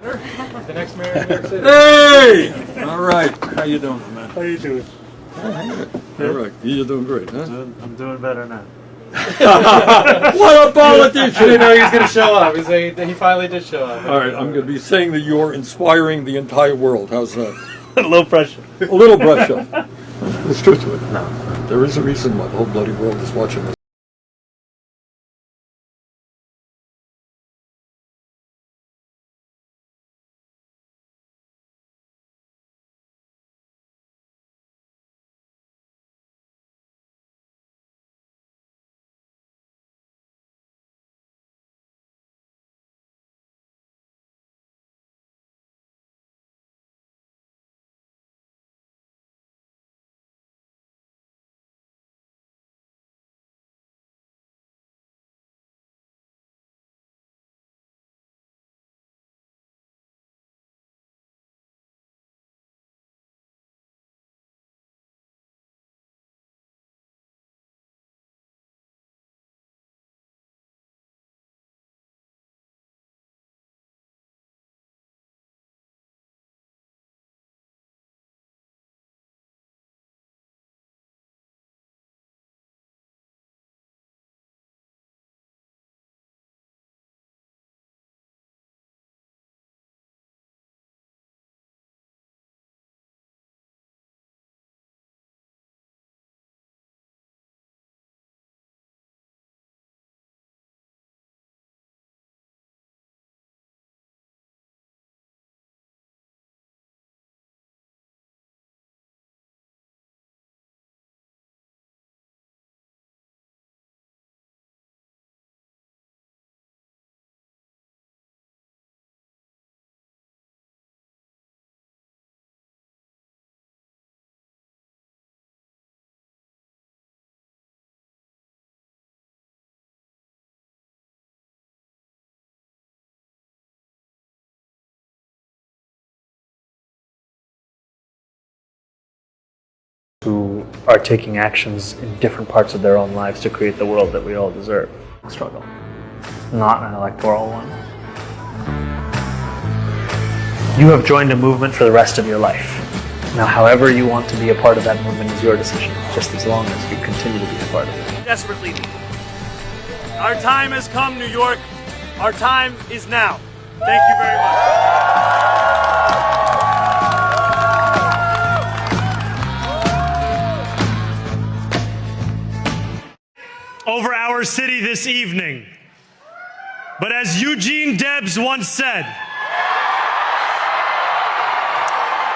The next mayor of New York City. Hey! All right. How you doing, man? How you doing? All right. You're doing great, huh? I'm doing better now. What a politician! I didn't know he was going to show up. He finally did show up. All right, I'm going to be saying that you're inspiring the entire world. How's that? Low pressure. A little brush up. There's truth to it. No. There is a reason why the whole bloody world is watching this. Who are taking actions in different parts of their own lives to create the world that we all deserve. Struggle. Not an electoral one. You have joined a movement for the rest of your life. Now, however you want to be a part of that movement is your decision, just as long as you continue to be a part of it. Desperately need. Our time has come, New York. Our time is now. Thank you very much. Over our city this evening. But as Eugene Debs once said,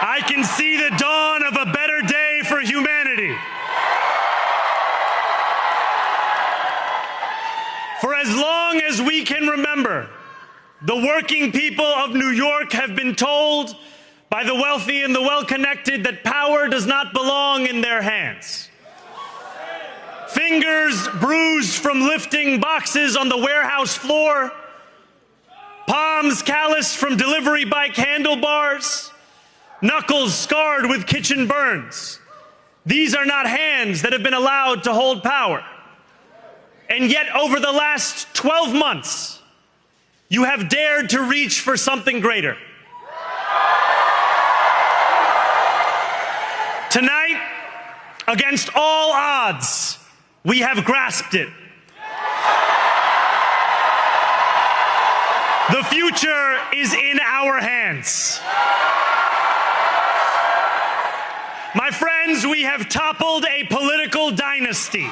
I can see the dawn of a better day for humanity. For as long as we can remember, the working people of New York have been told by the wealthy and the well-connected that power does not belong in their hands. Fingers bruised from lifting boxes on the warehouse floor, palms calloused from delivery bike handlebars, knuckles scarred with kitchen burns. These are not hands that have been allowed to hold power. And yet, over the last 12 months, you have dared to reach for something greater. Tonight, against all odds, we have grasped it. The future is in our hands. My friends, we have toppled a political dynasty.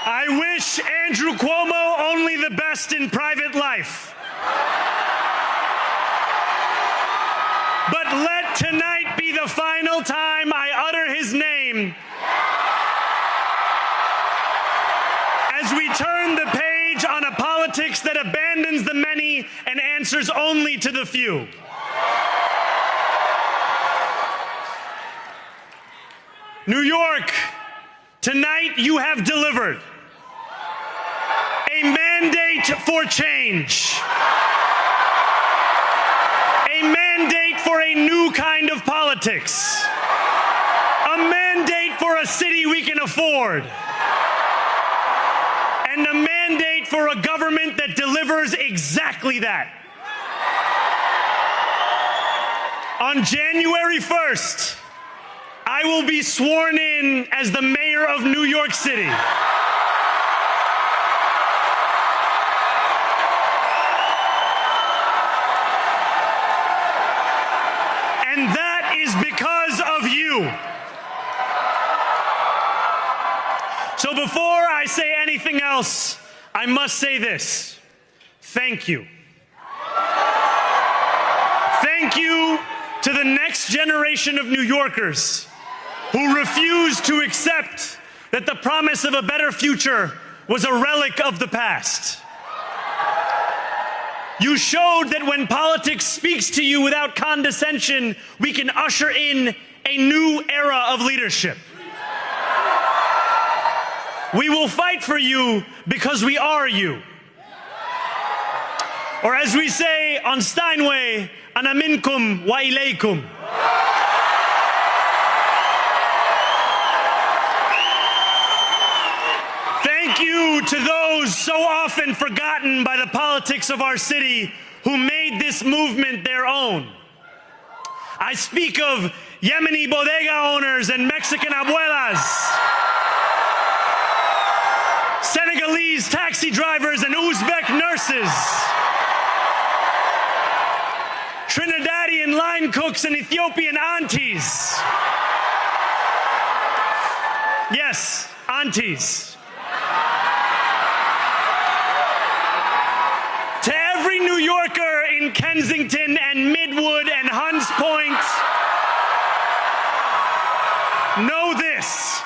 I wish Andrew Cuomo only the best in private life. But let tonight be the final time I utter his name as we turn the page on a politics that abandons the many and answers only to the few. New York, tonight you have delivered a mandate for change, a a mandate for a new kind of politics, a mandate for a city we can afford, and a mandate for a government that delivers exactly that. On January 1st, I will be sworn in as the mayor of New York City. And that is because of you. So before I say anything else, I must say this. Thank you. Thank you to the next generation of New Yorkers who refused to accept that the promise of a better future was a relic of the past. You showed that when politics speaks to you without condescension, we can usher in a new era of leadership. We will fight for you because we are you. Or as we say on Steinway, ana minkum wa ilaykum. Thank you to those so often forgotten by the politics of our city who made this movement their own. I speak of Yemeni bodega owners and Mexican abuelas, Senegalese taxi drivers and Uzbek nurses, Trinidadian line cooks and Ethiopian aunties. Yes, aunties. To every New Yorker in Kensington and Midwood and Hunts Point, know this.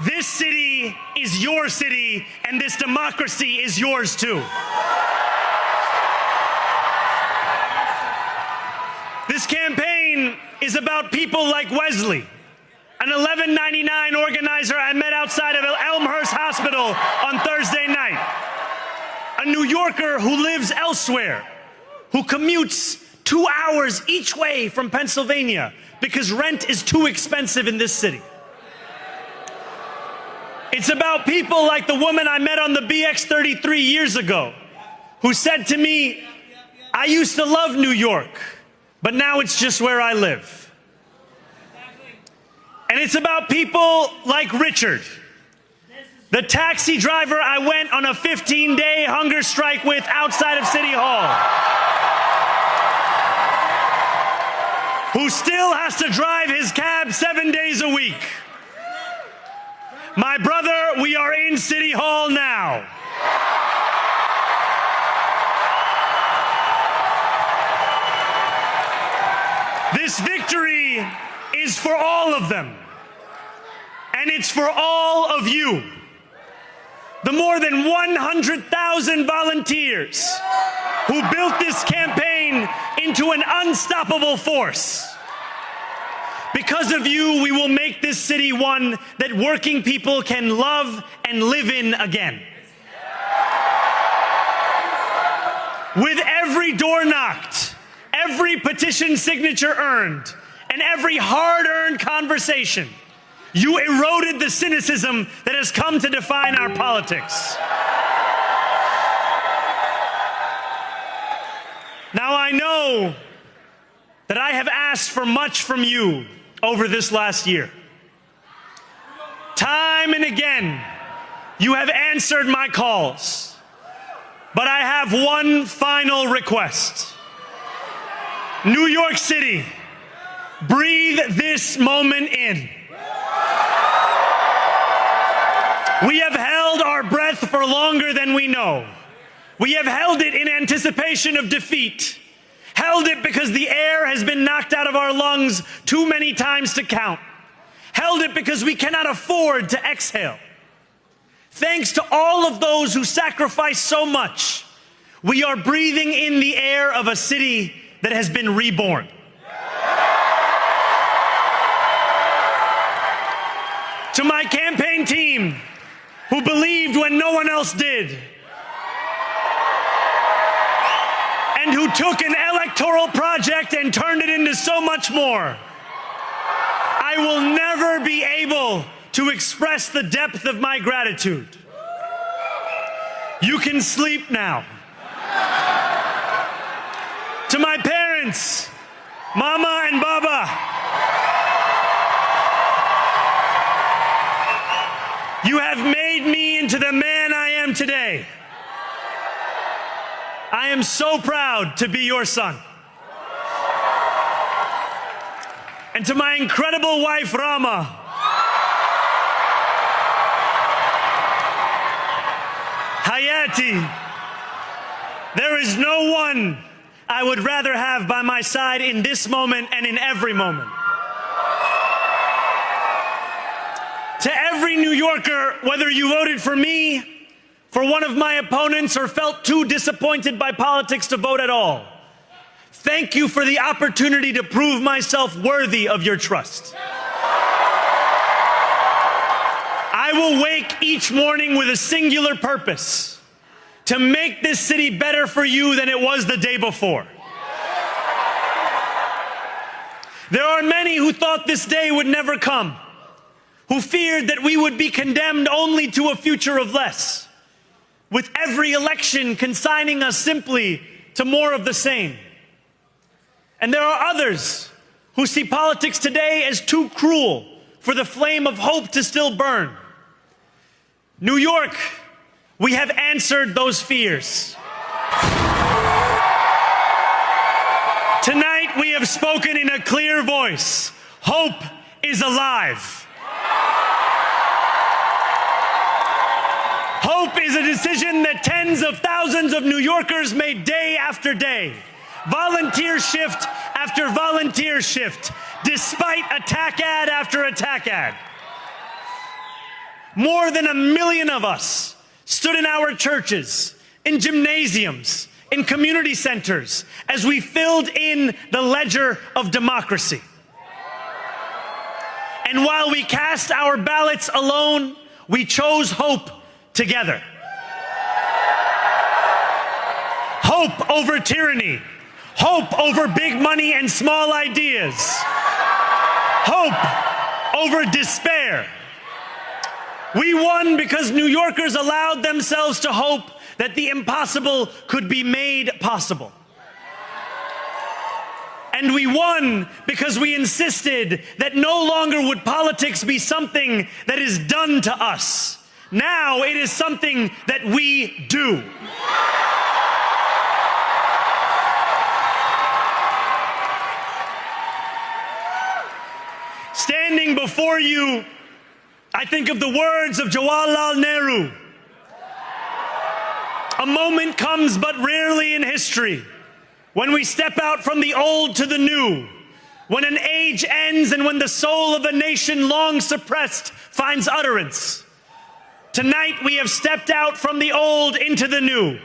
This city is your city, and this democracy is yours too. This campaign is about people like Wesley, an $11.99 organizer I met outside of Elmhurst Hospital on Thursday night. A New Yorker who lives elsewhere, who commutes 2 hours each way from Pennsylvania because rent is too expensive in this city. It's about people like the woman I met on the BX33 years ago, who said to me, I used to love New York, but now it's just where I live. And it's about people like Richard, the taxi driver I went on a 15-day hunger strike with outside of City Hall, who still has to drive his cab 7 days a week. My brother, we are in City Hall now. This victory is for all of them, and it's for all of you. The more than 100,000 volunteers who built this campaign into an unstoppable force. Because of you, we will make this city one that working people can love and live in again. With every door knocked, every petition signature earned, and every hard-earned conversation, you eroded the cynicism that has come to define our politics. Now I know that I have asked for much from you over this last year. Time and again, you have answered my calls. But I have one final request. New York City, breathe this moment in. We have held our breath for longer than we know. We have held it in anticipation of defeat. Held it because the air has been knocked out of our lungs too many times to count. Held it because we cannot afford to exhale. Thanks to all of those who sacrificed so much, we are breathing in the air of a city that has been reborn. To my campaign team, who believed when no one else did, and who took an electoral project and turned it into so much more. I will never be able to express the depth of my gratitude. You can sleep now. To my parents, Mama and Baba, you have made me into the man I am today. I am so proud to be your son. And to my incredible wife, Rama, Hayati, there is no one I would rather have by my side in this moment and in every moment. To every New Yorker, whether you voted for me, for one of my opponents, or felt too disappointed by politics to vote at all, thank you for the opportunity to prove myself worthy of your trust. I will wake each morning with a singular purpose: to make this city better for you than it was the day before. There are many who thought this day would never come, who feared that we would be condemned only to a future of less, with every election consigning us simply to more of the same. And there are others who see politics today as too cruel for the flame of hope to still burn. New York, we have answered those fears. Tonight we have spoken in a clear voice. Hope is alive. Hope is a decision that tens of thousands of New Yorkers made day after day, volunteer shift after volunteer shift, despite attack ad after attack ad. More than 1 million of us stood in our churches, in gymnasiums, in community centers, as we filled in the ledger of democracy. And while we cast our ballots alone, we chose hope together. Hope over tyranny. Hope over big money and small ideas. Hope over despair. We won because New Yorkers allowed themselves to hope that the impossible could be made possible. And we won because we insisted that no longer would politics be something that is done to us. Now it is something that we do. Standing before you, I think of the words of Jawaharlal Nehru. A moment comes but rarely in history when we step out from the old to the new, when an age ends and when the soul of a nation long suppressed finds utterance. Tonight we have stepped out from the old into the new.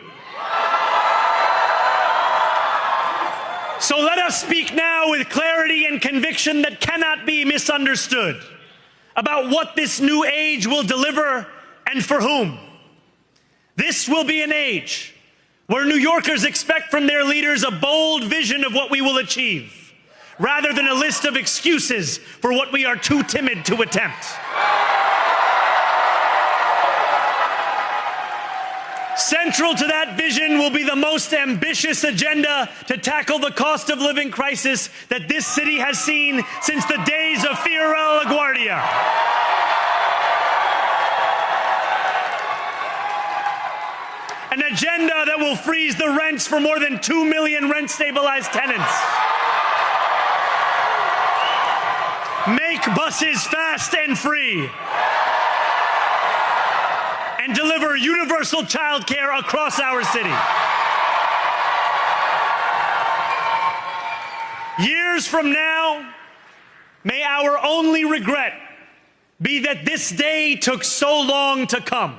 So let us speak now with clarity and conviction that cannot be misunderstood about what this new age will deliver and for whom. This will be an age where New Yorkers expect from their leaders a bold vision of what we will achieve, rather than a list of excuses for what we are too timid to attempt. Central to that vision will be the most ambitious agenda to tackle the cost of living crisis that this city has seen since the days of Fiorella LaGuardia. An agenda that will freeze the rents for more than 2 million rent-stabilized tenants. Make buses fast and free. And deliver universal child care across our city. Years from now, may our only regret be that this day took so long to come.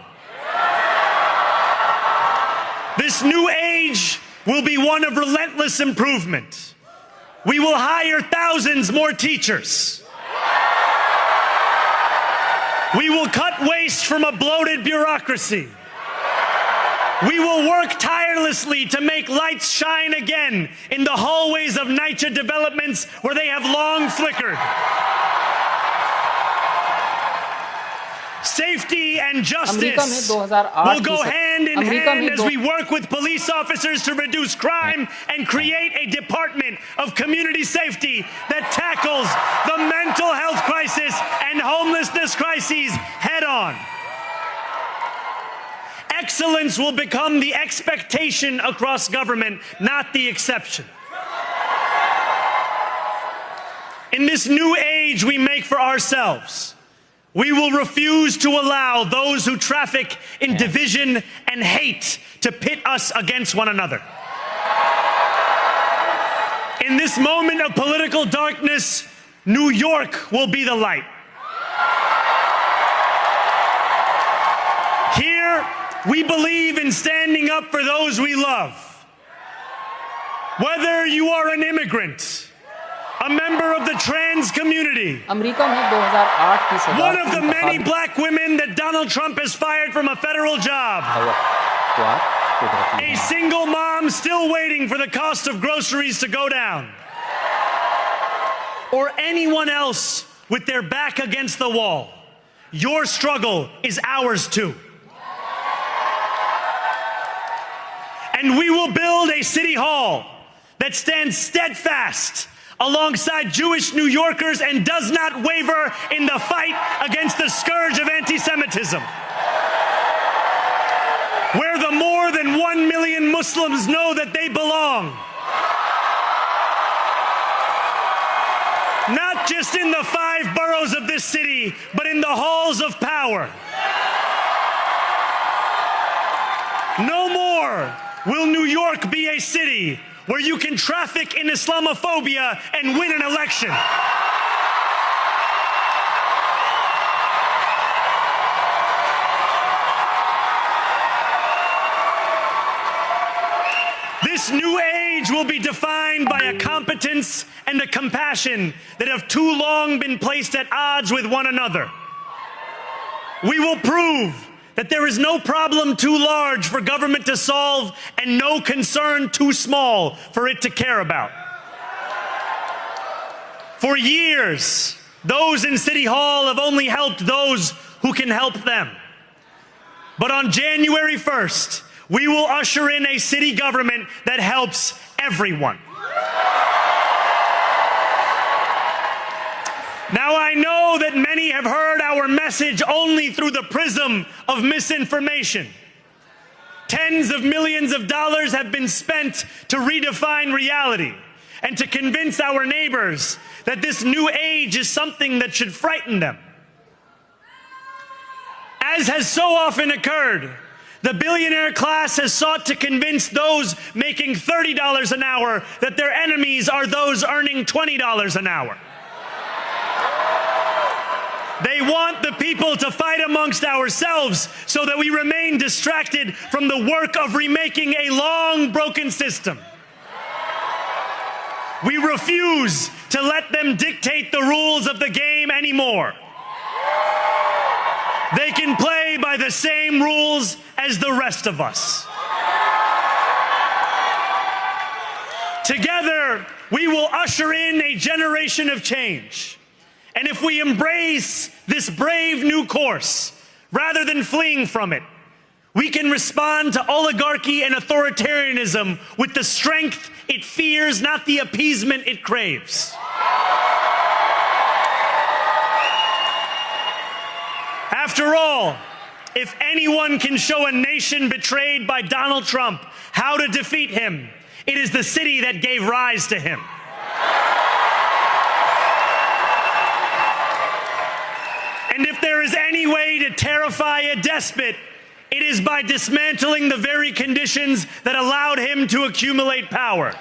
This new age will be one of relentless improvement. We will hire thousands more teachers. We will cut waste from a bloated bureaucracy. We will work tirelessly tirelessly to make lights shine again in the hallways of NYCHA developments where they have long flickered. Safety and justice will go hand in hand as we work with police officers to reduce crime and create a department of community safety that tackles the mental health crisis and homelessness crises head on. Excellence will become the expectation across government, not the exception. In this new age we make for ourselves, we will refuse to allow those who traffic in division and hate to pit us against one another. In this moment of political darkness, New York will be the light. Here, we believe in standing up for those we love. Whether you are an immigrant, a member of the trans community, one of the many black women that Donald Trump has fired from a federal job, a single mom still waiting for the cost of groceries to go down, or anyone else with their back against the wall, your struggle is ours too. And we will build a city hall that stands steadfast alongside Jewish New Yorkers and does not waver in the fight against the scourge of anti-Semitism. Where the more than 1 million Muslims know that they belong. Not just in the 5 boroughs of this city, but in the halls of power. No more will New York be a city where you can traffic in Islamophobia and win an election. This new age will be defined by a competence and a compassion that have too long been placed at odds with one another. We will prove that there is no problem too large for government to solve and no concern too small for it to care about. For years, those in City Hall have only helped those who can help them. But on January 1st, we will usher in a city government that helps everyone. Now I know that many have heard our message only through the prism of misinformation. Tens of millions of dollars have been spent to redefine reality and to convince our neighbors that this new age is something that should frighten them. As has so often occurred, the billionaire class has sought to convince those making $30 an hour that their enemies are those earning $20 an hour. They want the people to fight amongst ourselves so that we remain distracted from the work of remaking a long broken system. We refuse to let them dictate the rules of the game anymore. They can play by the same rules as the rest of us. Together, we will usher in a generation of change. And if we embrace this brave new course, rather than fleeing from it, we can respond to oligarchy and authoritarianism with the strength it fears, not the appeasement it craves. After all, if anyone can show a nation betrayed by Donald Trump how to defeat him, it is the city that gave rise to him. And if there is any way to terrify a despot, it is by dismantling the very conditions that allowed him to accumulate power.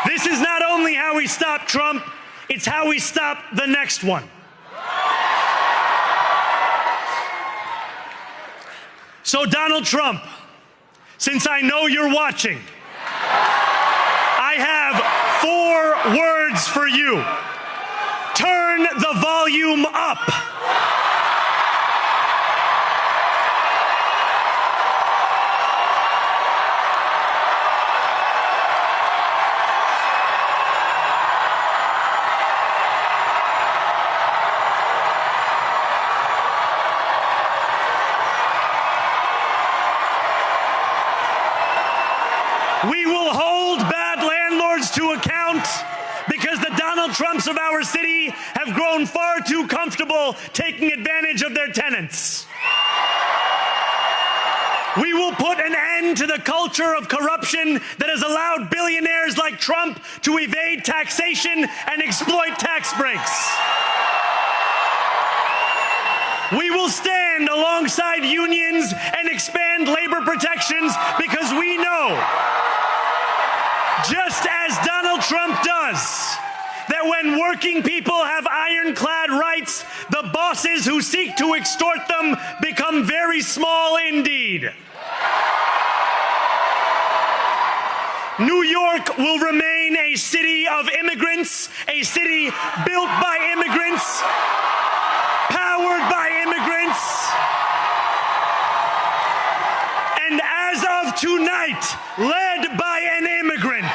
This is not only how we stop Trump, it's how we stop the next one. So Donald Trump, since I know you're watching, I have 4 words for you. Turn the volume up. We will hold bad landlords to account because the Donald Trumps of our city have grown far too comfortable taking advantage of their tenants. We will put an end to the culture of corruption that has allowed billionaires like Trump to evade taxation and exploit tax breaks. We will stand alongside unions and expand labor protections because we know, just as Donald Trump does, that when working people have ironclad rights, the bosses who seek to extort them become very small indeed. New York will remain a city of immigrants, a city built by immigrants, powered by immigrants, and as of tonight, led by an immigrant.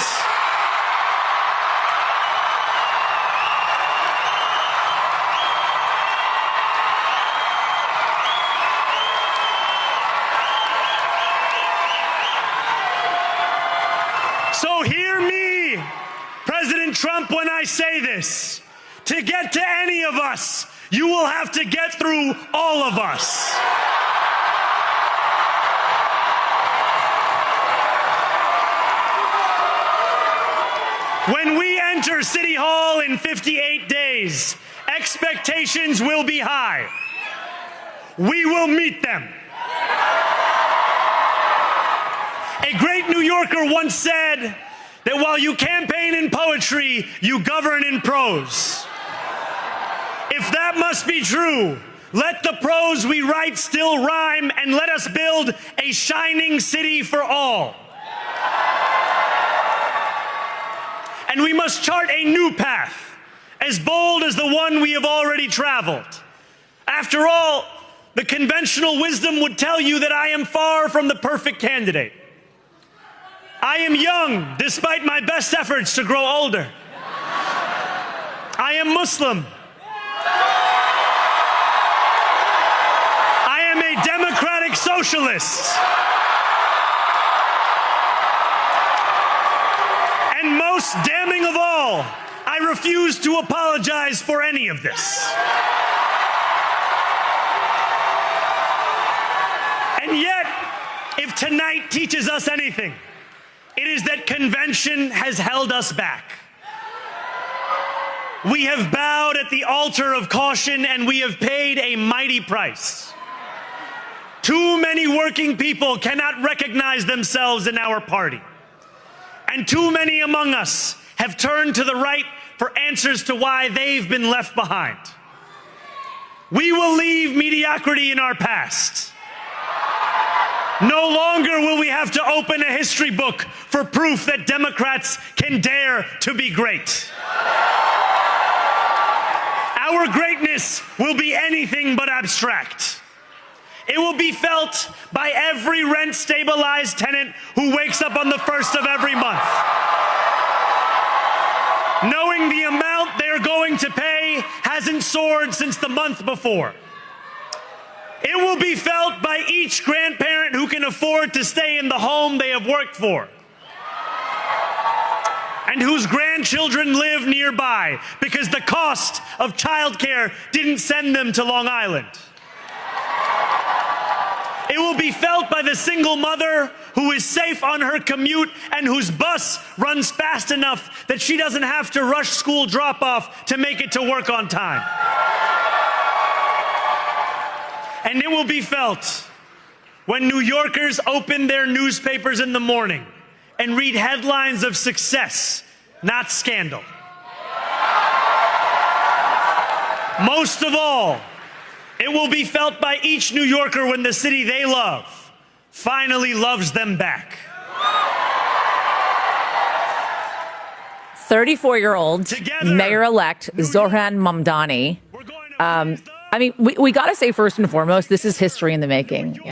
So hear me, President Trump, when I say this. To get to any of us, you will have to get through all of us. When we enter City Hall in 58 days, expectations will be high. We will meet them. A great New Yorker once said that while you campaign in poetry, you govern in prose. If that must be true, let the prose we write still rhyme, and let us build a shining city for all. And we must chart a new path, as bold as the one we have already traveled. After all, the conventional wisdom would tell you that I am far from the perfect candidate. I am young, despite my best efforts to grow older. I am Muslim. I am a democratic socialist. And most damning of all, I refuse to apologize for any of this. And yet, if tonight teaches us anything, it is that convention has held us back. We have bowed at the altar of caution, and we have paid a mighty price. Too many working people cannot recognize themselves in our party. And too many among us have turned to the right for answers to why they've been left behind. We will leave mediocrity in our past. No longer will we have to open a history book for proof that Democrats can dare to be great. Our greatness will be anything but abstract. It will be felt by every rent-stabilized tenant who wakes up on the first of every month, knowing the amount they're going to pay hasn't soared since the month before. It will be felt by each grandparent who can afford to stay in the home they have worked for, and whose grandchildren live nearby because the cost of childcare didn't send them to Long Island. It will be felt by the single mother who is safe on her commute and whose bus runs fast enough that she doesn't have to rush school drop-off to make it to work on time. And it will be felt when New Yorkers open their newspapers in the morning and read headlines of success, not scandal. Most of all, it will be felt by each New Yorker when the city they love finally loves them back. 34-year-old Mayor-elect Zohran Mamdani. I mean, we got to say first and foremost, this is history in the making.